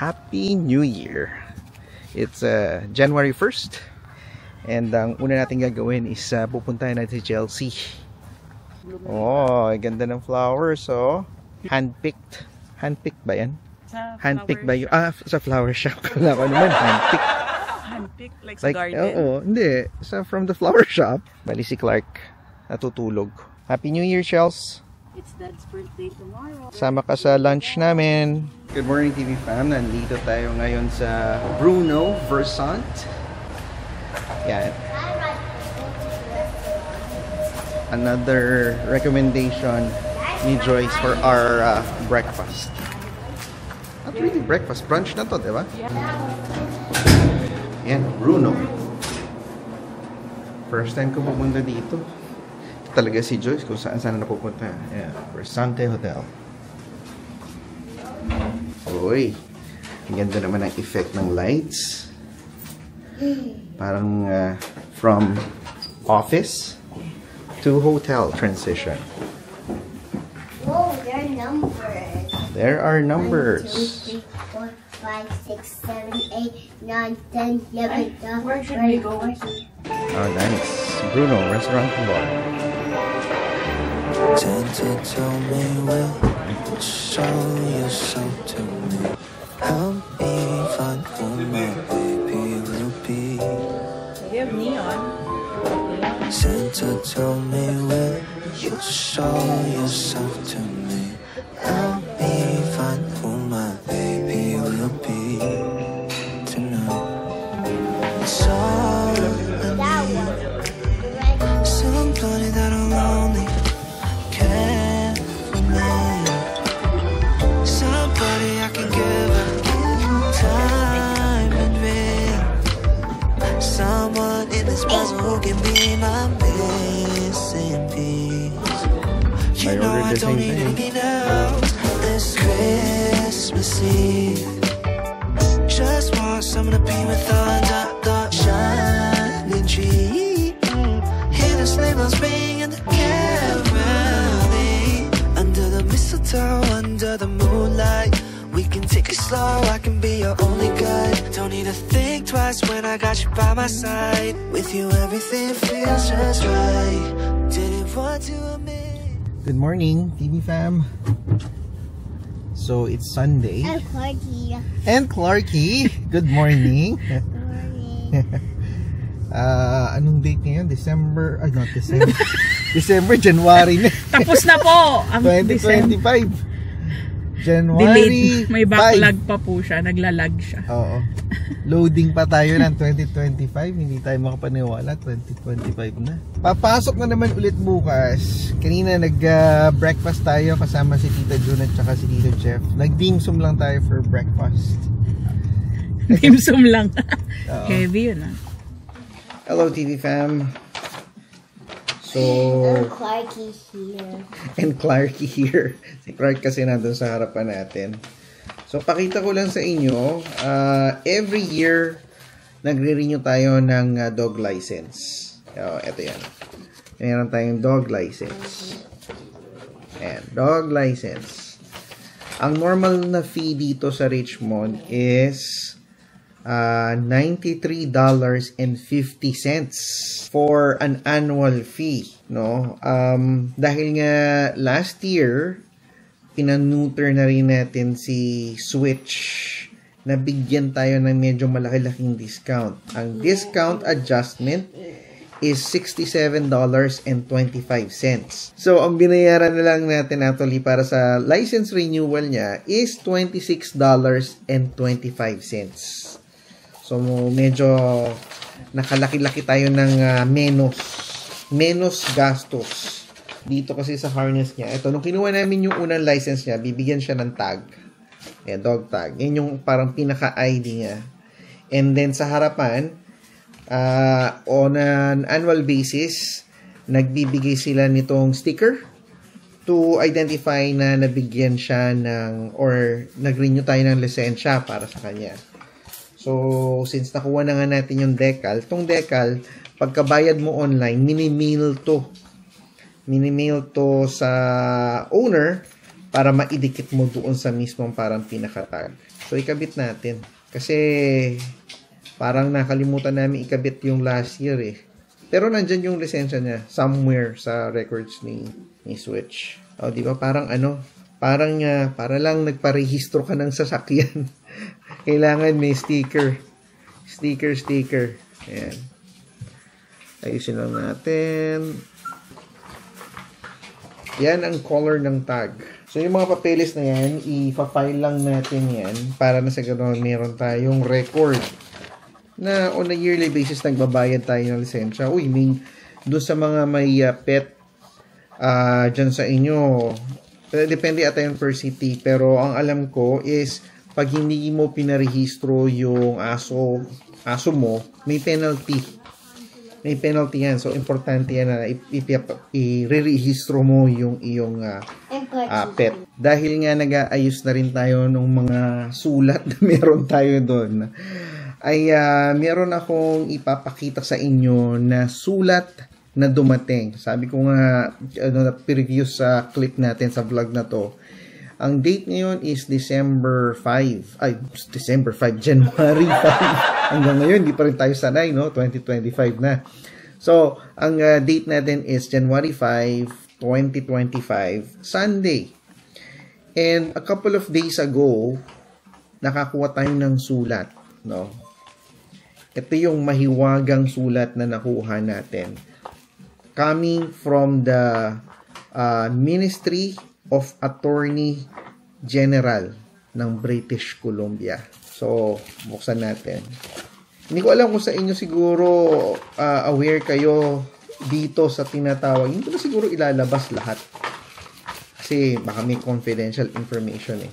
Happy New Year! It's January 1st and ang una natin gagawin is pupuntahan natin si Chelsea. Oh, ganda ng flowers, oh. Handpicked. Handpicked ba yan? Handpicked ba yun? Ah, sa flower shop. Kala ko naman, handpicked. Handpicked? Like sa garden? Oo, hindi. From the flower shop. Bali si Clark, natutulog. Happy New Year, Chels! It's Dad's birthday tomorrow. Sama ka sa lunch namin. Good morning, TV fam. Nandito tayo ngayon sa Bruno Versant. Yan. Another recommendation ni Joyce for our breakfast. Not really breakfast, brunch na to, di ba? Yan, Bruno. First time ko pupunta dito. Ito talaga si Joyce kung saan na napupunta. Yan, Versante Hotel. Uy, ang ganda naman ang effect ng lights. Parang from office to hotel transition. Oh, there are numbers. There are numbers. 1, 2, 3, 4, 5, 6, 7, 8, 9, 10, 11, 12. Where should we go? Oh, nice. Bruno, restaurant and bar. Tend to tell me when to show yourself to me. Help me find who my baby will be. You have neon. Tend to tell me when you show yourself to me. Help me find who my baby will be tonight. It's all That one. somebody that I'm lonely. Care for me. Somebody I can give up time and me. Someone in this puzzle who can be my missing piece. You know I don't need anything else this Christmas Eve. Just want someone to be with under the shining tree. Hear the sleigh bells ring and the caroling. Under the mistletoe, under the moonlight, we can take it slow, I can be your only guide. Don't need to think twice when I got you by my side. With you everything feels just right. Didn't want to admit. Good morning, TV fam. So, it's Sunday. And Clarky. And Clarky, good morning. Good morning. Anong date ngayon? December, not December. December, January na. Tapos na po ang 2025. January Delayed. May backlog pa po siya. Naglalag siya. Oo. Loading pa tayo ng 2025. Hindi tayo makapaniwala. 2025 na. Papasok na naman ulit bukas. Kanina nag-breakfast tayo kasama si Tita June at saka si Tito Jeff. Nag-dimsum lang tayo for breakfast. Dimsum lang. Heavy yun ah. Hello TV fam. So, And Clarky here. and Clarky here. Si Clark kasi nandun sa harapan natin. So, pakita ko lang sa inyo, every year, nagre-renew tayo ng dog license. Ito yan. Meron tayong dog license. Ayan, dog license. Ang normal na fee dito sa Richmond is $93.50 for an annual fee, no? Dahil nga last year pinaneuter na rin natin si Switch, nabigyan tayo ng medyo malaki-laking discount. Ang discount adjustment is $67.25. So, ang binayaran na lang natin actually para sa license renewal niya is $26.25. So, medyo nakalaki-laki tayo ng menos gastos. Dito kasi sa harness niya. Ito, nung kinuha namin yung unang license niya, bibigyan siya ng tag. Ayan, dog tag. Yan yung parang pinaka-ID niya. And then, sa harapan, on an annual basis, nagbibigay sila nitong sticker to identify na nabigyan siya ng, or nag-renew tayo ng lisensya para sa kanya. So, since nakuha na nga natin yung decal, itong decal, pagkabayad mo online, mini-mail to sa owner para maidikit mo doon sa mismong parang pinaka-tag. So, ikabit natin. Kasi, parang nakalimutan namin ikabit yung last year eh. Pero nandyan yung lisensya niya somewhere sa records ni Switch. O, di ba? Parang para lang nagparehistro ka ng sasakyan. Kailangan may sticker. Sticker. Ayan. Ayusin lang natin. Yan ang color ng tag. So, yung mga papeles na yan, ipa-file lang natin yan para na sa ganoon meron tayong record na on a yearly basis nagbabayad tayo ng lisensya. Uy, doon sa mga may pet dyan sa inyo, depende ata yung per city. Pero ang alam ko is, pag hindi mo pinarehistro yung aso mo, may penalty. May penalty yan. So, importante yan na i-re-rehistro mo yung iyong pet. Dahil nga nag-aayos na rin tayo ng mga sulat na meron tayo doon, ay meron akong ipapakita sa inyo na sulat na dumating. Sabi ko nga, previous sa clip natin sa vlog na to, ang date ngayon is December 5. January 5. Hanggang ngayon, di pa rin tayo sanay, no? 2025 na. So, ang date natin is January 5, 2025, Sunday. And a couple of days ago, nakakuha tayo ng sulat, no? Ito yung mahiwagang sulat na nakuha natin. Coming from the Ministry of Attorney General ng British Columbia. So, buksan natin. Hindi ko alam kung sa inyo siguro aware kayo dito sa tinatawag. Hindi ko na siguro ilalabas lahat. Kasi baka may confidential information eh.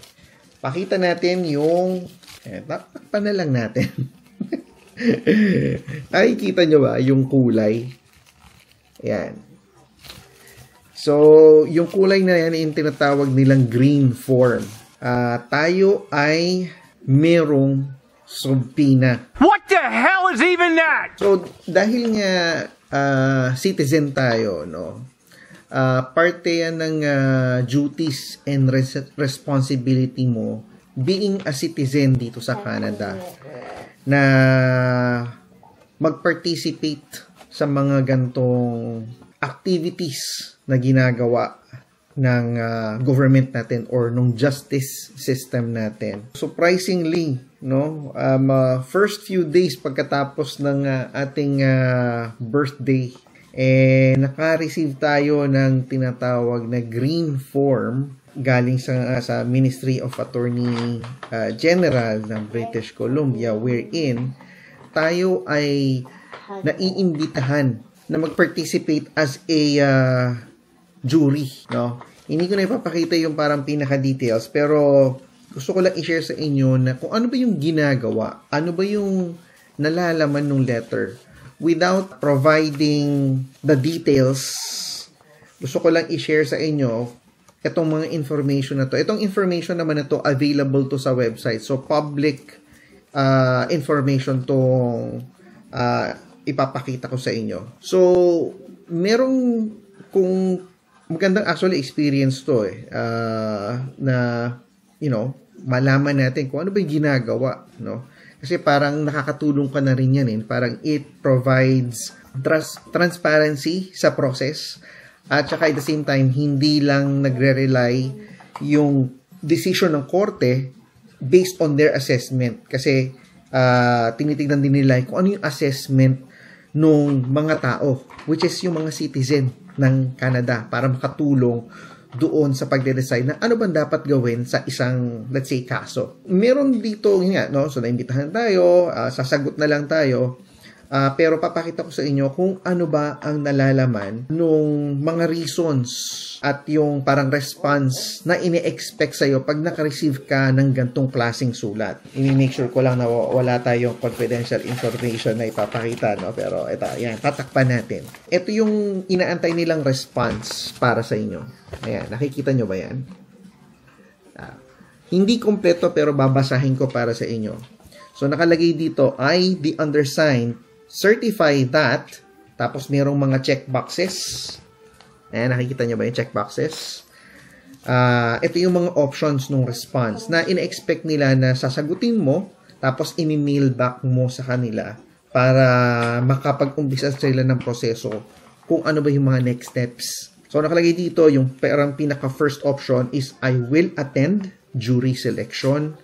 Pakita natin yung takpan na lang natin. Nakikita nyo ba yung kulay? Ayan. So, yung kulay na yan yung tinatawag nilang green form. Tayo ay merong subpoena. What the hell is even that? So, dahil nga citizen tayo, no? Parte yan ng duties and responsibility mo being a citizen dito sa Canada na mag-participate sa mga gantong activities na ginagawa ng government natin or ng justice system natin. Surprisingly, no, first few days pagkatapos ng ating birthday, naka-receive tayo ng tinatawag na green form galing sa Ministry of Attorney General ng British Columbia, wherein tayo ay naiimbitahan na mag-participate as a jury, no? Hindi ko na ipapakita yung parang pinaka-details, pero gusto ko lang i-share sa inyo na kung ano ba yung ginagawa, ano ba yung nalalaman ng letter. Without providing the details, gusto ko lang i-share sa inyo itong mga information na to. Itong information naman na to, available to sa website. So, public information tong ipapakita ko sa inyo. So, merong kung magandang actually experience to na, you know, malaman natin kung ano ba yung ginagawa, no? Kasi parang nakakatulong ka na rin yan, parang it provides transparency sa process at saka at the same time, hindi lang nagre-rely yung decision ng korte based on their assessment. Kasi tinitignan din nila kung ano yung assessment ng mga tao, which is yung mga citizen ng Canada para makatulong doon sa pagde-decide na ano bang dapat gawin sa isang, let's say, kaso. Meron dito, nga, no? So, naimbitahan tayo, sasagot na lang tayo, pero papakita ko sa inyo kung ano ba ang nalalaman nung mga reasons at yung parang response na ini-expect sa'yo pag naka-receive ka ng gantong klaseng sulat. I-make sure ko lang na wala tayong confidential information na ipapakita, no? Pero ito, yan, tatakpan natin. Ito yung inaantay nilang response para sa inyo. Ayan, nakikita nyo ba yan? Hindi kompleto pero babasahin ko para sa inyo. So, nakalagay dito, I, the undersigned, certify that, tapos merong mga checkboxes. Ayan, nakikita nyo ba yung checkboxes? Ito yung mga options ng response na ina-expect nila na sasagutin mo, tapos i-mail back mo sa kanila para makapag-umpisa sila ng proseso kung ano ba yung mga next steps. So, nakalagay dito, yung parang pinaka-first option is I will attend jury selection.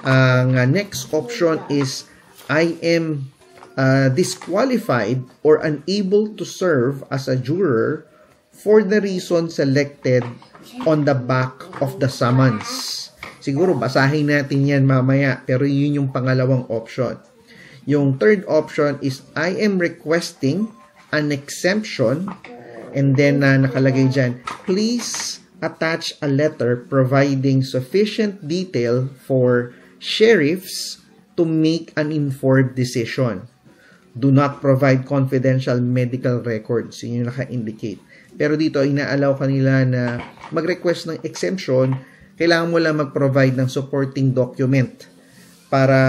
Ang next option is I am disqualified or unable to serve as a juror for the reason selected on the back of the summons. Siguro basahin natin yan mamaya, pero yun yung pangalawang option. Yung third option is I am requesting an exemption, and then nakalagay dyan, please attach a letter providing sufficient detail for sheriffs to make an informed decision. Do not provide confidential medical records. Yun yung naka-indicate. Pero dito, inaalaw kanila na mag-request ng exemption, kailangan mo lang mag-provide ng supporting document para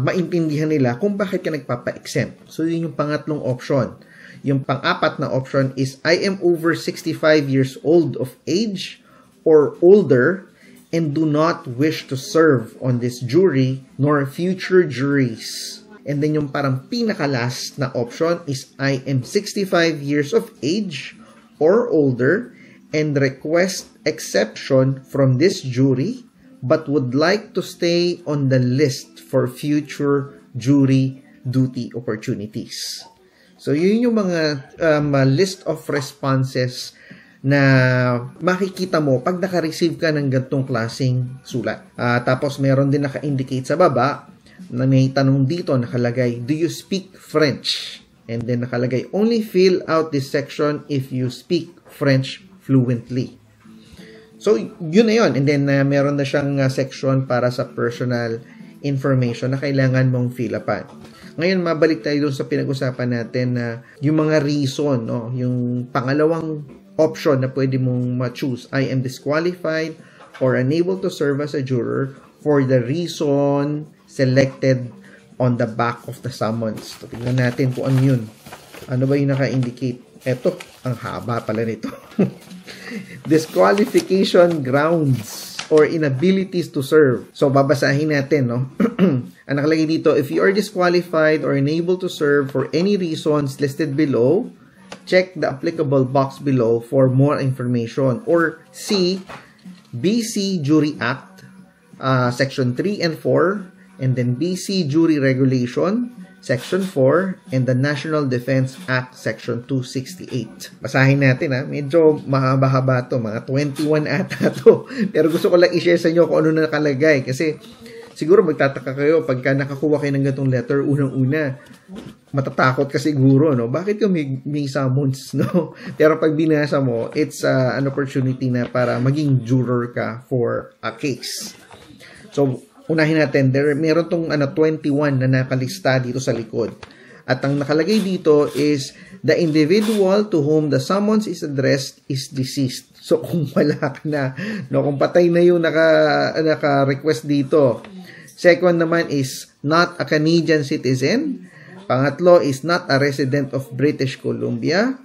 maintindihan nila kung bakit ka nagpapa-exempt. So, yun yung pangatlong option. Yung pang-apat na option is, I am over 65 years old of age or older and do not wish to serve on this jury nor future juries. And then yung parang pinaka-last na option is, I am 65 years of age or older and request exception from this jury but would like to stay on the list for future jury duty opportunities. So, yun yung mga list of responses na makikita mo pag naka-receive ka ng ganitong klaseng sulat. Tapos, meron din naka-indicate sa baba na may tanong dito, nakalagay, do you speak French? And then nakalagay, only fill out this section if you speak French fluently. So, yun na yun. And then, meron na siyang section para sa personal information na kailangan mong fill upan. Ngayon, mabalik tayo dun sa pinag-usapan natin na yung mga reason, no? Yung pangalawang option na pwede mong ma-choose, I am disqualified or unable to serve as a juror for the reason selected on the back of the summons. So, tingnan natin kung ano yun. Ano ba yung naka-indicate? Eto, ang haba pala nito. Disqualification grounds or inabilities to serve. So, babasahin natin, no? Ang nakalagay dito, if you are disqualified or unable to serve for any reasons listed below, check the applicable box below for more information. Or C, BC Jury Act, Section 3 and 4, and then BC Jury Regulation, Section 4, and the National Defense Act, Section 268. Basahin natin, ha. Medyo mahaba-haba to, mga 21 ata to. Pero gusto ko lang i-share sa inyo kung ano na nakalagay. Kasi siguro magtataka kayo pagka nakakuha kayo ng ganitong letter, unang-una, matatakot ka siguro, no? Bakit yung may summons, no? Pero pag binasa mo, it's an opportunity na para maging juror ka for a case. So, unahin natin, meron tong 21 na nakalista dito sa likod. At ang nakalagay dito is, the individual to whom the summons is addressed is deceased. So, kung wala ka na, no, kung patay na yung naka-request dito. Second naman is, not a Canadian citizen. Pangatlo is, not a resident of British Columbia.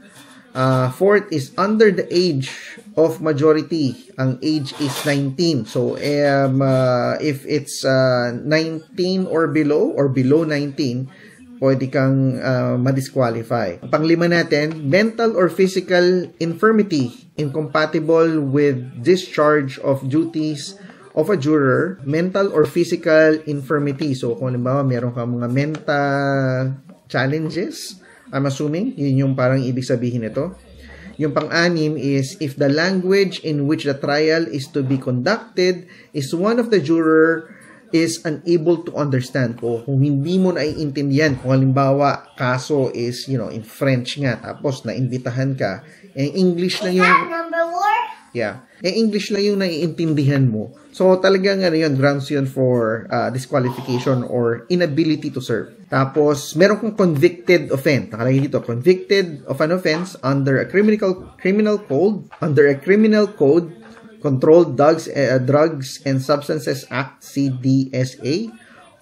Fourth is, under the age of majority. Ang age is 19. So, if it's 19 or below 19, pwede kang ma-disqualify. Panglima natin, mental or physical infirmity incompatible with discharge of duties of a juror. Mental or physical infirmity. So, kung halimbawa, meron ka mga mental challenges, I'm assuming, yun yung parang ibig sabihin nito. Yung pang-anim is, if the language in which the trial is to be conducted is one of the juror is unable to understand. O kung hindi mo naiintindihan, kung halimbawa, kaso is, in French nga, tapos naimbitahan ka, English lang yung... Number 4? Yeah. English lang yung naiintindihan mo. So, talagang grounds yun for disqualification or inability to serve. Tapos, meron kong convicted offense. Nakalagay dito, convicted of an offense under a criminal code, Controlled Drugs and Substances Act, CDSA,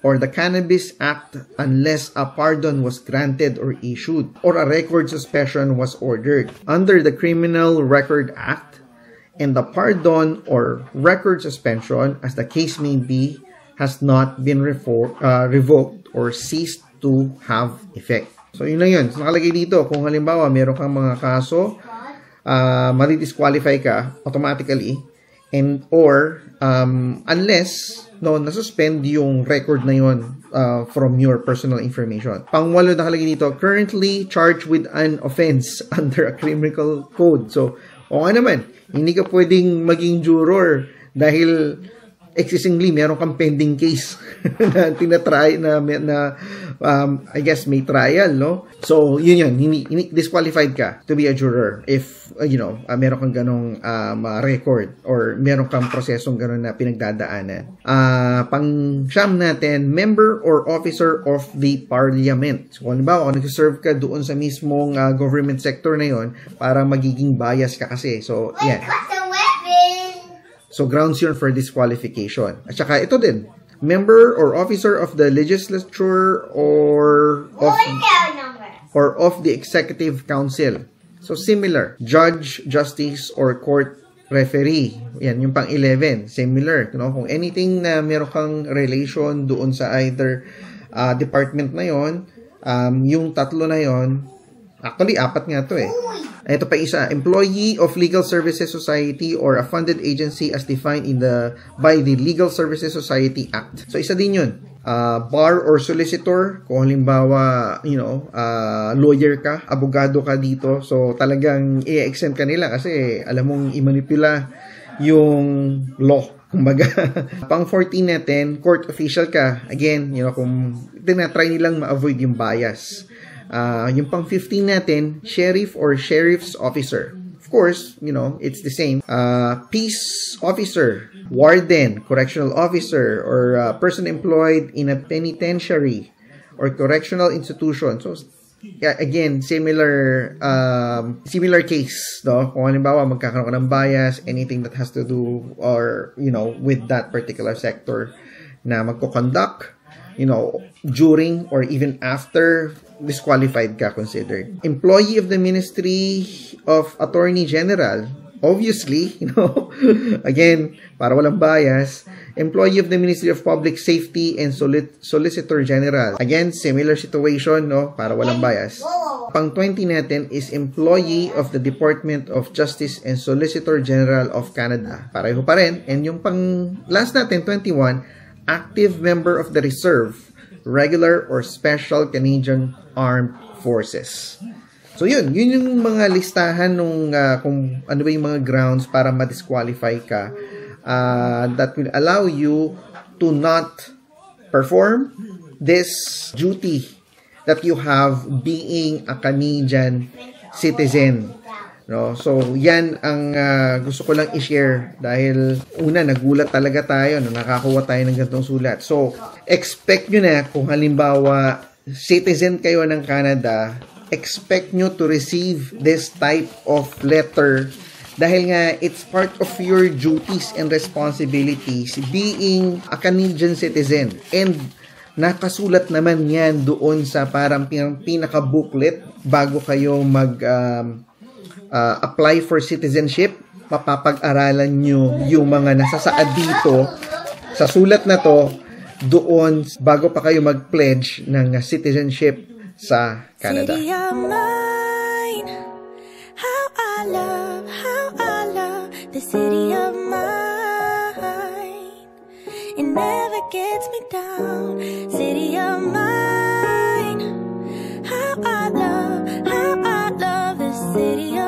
or the Cannabis Act unless a pardon was granted or issued, or a record suspension was ordered. Under the Criminal Record Act, and the pardon or record suspension, as the case may be, has not been revoked or ceased to have effect. So, yun lang yun. So, nakalagay dito, kung halimbawa, meron kang mga kaso, madi-disqualify ka automatically, and or unless nasuspend yung record na yun from your personal information. Pangwalo nakalagay dito, currently charged with an offense under a criminal code. So, okay naman, hindi ka pwedeng maging juror dahil existingly meron kang pending case na tinatry na I guess may trial, no? So, yun, disqualified ka to be a juror if, meron kang ganong record or meron kang prosesong ganon na pinagdadaanan. Pang-siyam natin, member or officer of the parliament. So, halimbawa, kung nag-serve ka doon sa mismong government sector na yon, para magiging bias ka kasi. So, yan. So, grounds yun for disqualification. At saka, ito din, member or officer of the legislature or of the executive council. So, similar. Judge, justice, or court referee. Yan, yung pang-11. Similar. Kung anything na meron kang relation doon sa either department na yon, yung tatlo na yon, actually, 4 nga to eh. Ito pa isa, employee of Legal Services Society or a funded agency as defined by the Legal Services Society Act. So, isa din yun. Bar or solicitor, kung halimbawa, lawyer ka, abogado ka dito, so talagang i-exempt ka nila kasi alam mong i-manipula yung law. Kumbaga, pang 14 natin, court official ka. Again, kung tinatry nilang ma-avoid yung bias. Yung pang 15 natin, sheriff or sheriff's officer. Of course, it's the same. Peace officer, warden, correctional officer, or person employed in a penitentiary or correctional institution. So, again, similar case, no? Kung halimbawa magkakaroon ka ng bias, anything that has to do or, with that particular sector na magko-conduct, during or even after, disqualified ka considered. Employee of the Ministry of Attorney General, obviously, again, para walang bias. Employee of the Ministry of Public Safety and Solicitor General. Again, similar situation, no? Para walang bias. Pang 20 natin is employee of the Department of Justice and Solicitor General of Canada. Pareho pa rin. And yung pang last natin, 21, active member of the Reserve, regular or special Canadian Armed Forces. So yun yung mga listahan nung kung ano ba yung mga grounds para ma-disqualify ka that will allow you to not perform this duty that you have being a Canadian citizen. No? So, yan ang gusto ko lang i-share dahil una, nagulat talaga tayo nung nakakuha tayo ng ganitong sulat. So, expect nyo na kung halimbawa citizen kayo ng Canada, expect nyo to receive this type of letter dahil nga it's part of your duties and responsibilities being a Canadian citizen. And nakasulat naman yan doon sa parang pinaka-booklet bago kayo apply for citizenship. Mapapag-aralan nyo yung mga nasasaad dito sa sulat na to doon bago pa kayo mag-pledge ng citizenship sa Canada. City of mine, how I love the city of mine. It never gets me down. City of mine, how I love the city of